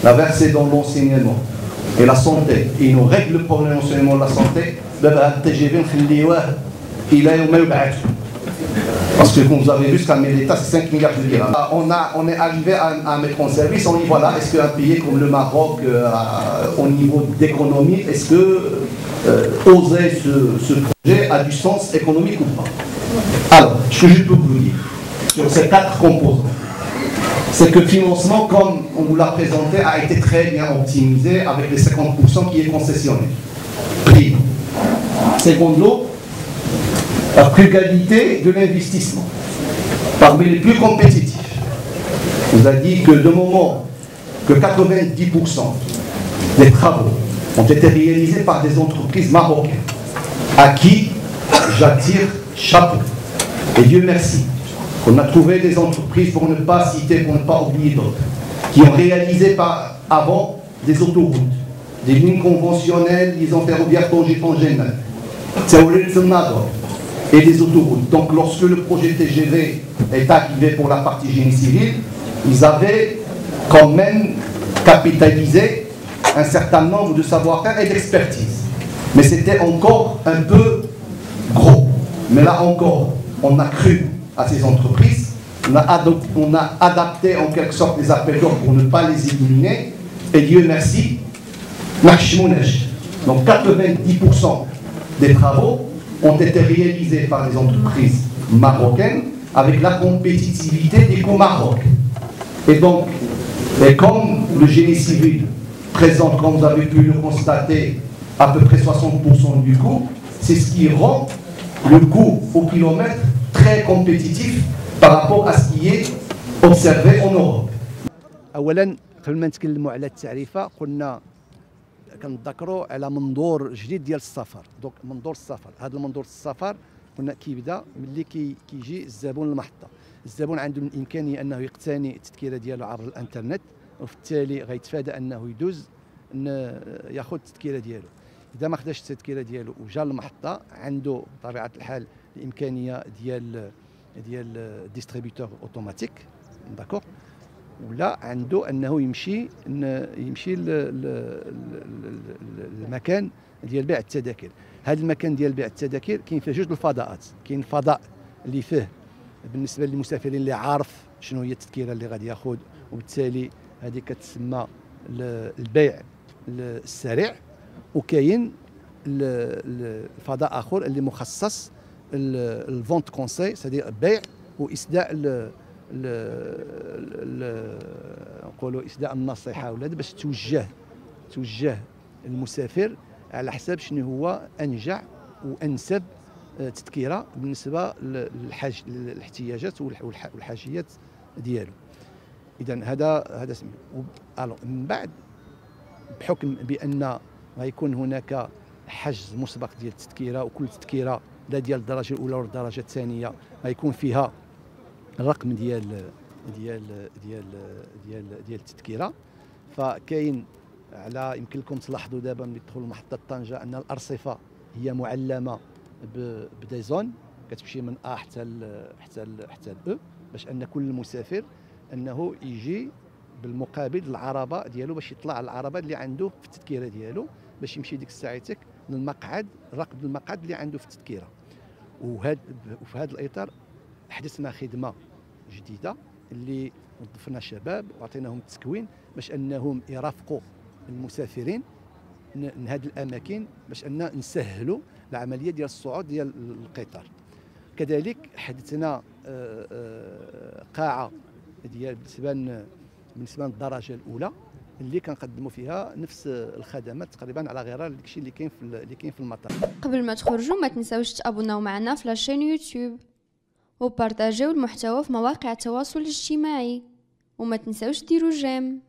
la verser dans l'enseignement et la santé, et il nous règle le problème de l'enseignement et de la santé, parce que comme vous avez vu, ce qu'a mis l'État, c'est 5 milliards de dirhams. On est arrivé à mettre en service, on dit voilà, est-ce qu'un pays comme le Maroc, au niveau d'économie, est-ce que oser ce projet a du sens économique ou pas? Alors, ce que je peux vous dire sur ces 4 composants, c'est que le financement, comme on vous l'a présenté, a été très bien optimisé avec les 50% qui est concessionné. Prix. Secondo, la frugalité de l'investissement, parmi les plus compétitifs. On vous a dit que de moment que 90% des travaux ont été réalisés par des entreprises marocaines, à qui j'attire chapeau. Et Dieu merci, qu'on a trouvé des entreprises, pour ne pas citer, pour ne pas oublier d'autres, qui ont réalisé avant des autoroutes, des lignes conventionnelles, disons ferroviaires Tanger-Tanger, et des autoroutes. Donc lorsque le projet TGV est arrivé pour la partie génie civil, ils avaient quand même capitalisé un certain nombre de savoir-faire et d'expertise. Mais c'était encore un peu gros. Mais là encore, on a cru à ces entreprises, on a adapté en quelque sorte les appels d'offres pour ne pas les éliminer, et Dieu merci, donc 90% des travaux ont été réalisés par les entreprises marocaines avec la compétitivité des coûts Maroc. Et donc, comme le génie civil présente, comme vous avez pu le constater, à peu près 60% du coût, c'est ce qui rend le coût au kilomètre très compétitif par rapport à ce qui est observé en Europe. أولاً قبل ما نتكلموا على التعريفة قلنا كنذكروا على منظور جديد ديال السفر. دونك منظور السفر، هذا المنظور السفر قلنا كيبدا ملي كيجي الزبون للمحطة. الزبون عنده من الإمكانية أنه يقتني التذكرة ديالو عبر الإنترنت، وفي التالي غيتفادى أنه يدوز ياخذ التذكرة ديالو. إذا ما خداش التذكرة ديالو وجا للمحطة، عنده بطبيعة الحال الإمكانية ديال ديستريبيوتور اوتوماتيك، داكوغ، ولا عنده انه يمشي للمكان ديال بيع التذاكر. هذا المكان ديال بيع التذاكر كاين فيه جوج الفضاءات، كاين فضاء اللي فيه بالنسبه للمسافرين اللي عارف شنو هي التذكره اللي غادي ياخذ، وبالتالي هذه كتسمى البيع السريع، وكاين الفضاء اخر اللي مخصص الفونت كونساي، سادير بيع واسداء نقولوا اسداء النصيحه ولا باش توجه المسافر على حساب شنو هو انجع وانسب تذكره بالنسبه للاحتياجات والحاجيات ديالو. اذا هذا سميتو. من بعد بحكم بان غيكون هناك حجز مسبق ديال التذكره، وكل تذكره لا ديال الدرجه الاولى ولا الدرجه الثانيه غيكون فيها الرقم ديال التذكره. فكاين على يمكن لكم تلاحظوا دابا ملي تدخلوا محطه طنجه ان الارصفه هي معلمه بديزون كتمشي من ا حتى ل باش ان كل مسافر انه يجي بالمقابل للعربه ديالو باش يطلع على العربه اللي عنده في التذكره ديالو، باش يمشي ديك الساعتك للمقعد، رقم المقعد اللي عنده في التذكره. وفي هذا الاطار حدثنا خدمه جديده اللي وظفنا شباب وعطيناهم التكوين باش انهم يرافقوا المسافرين من هذه الاماكن، باش ان نسهلوا العمليه ديال الصعود ديال القطار. كذلك حدثنا قاعه ديال بالنسبه للدرجه الاولى اللي كنقدموا فيها نفس الخدمات تقريبا على غرار داكشي اللي كاين في المطار. قبل ما تخرجوا ما تنساوش تابوناو معنا في لاشين يوتيوب وبارطاجيو المحتوى في مواقع التواصل الاجتماعي، وما تنساوش ديروا جيم.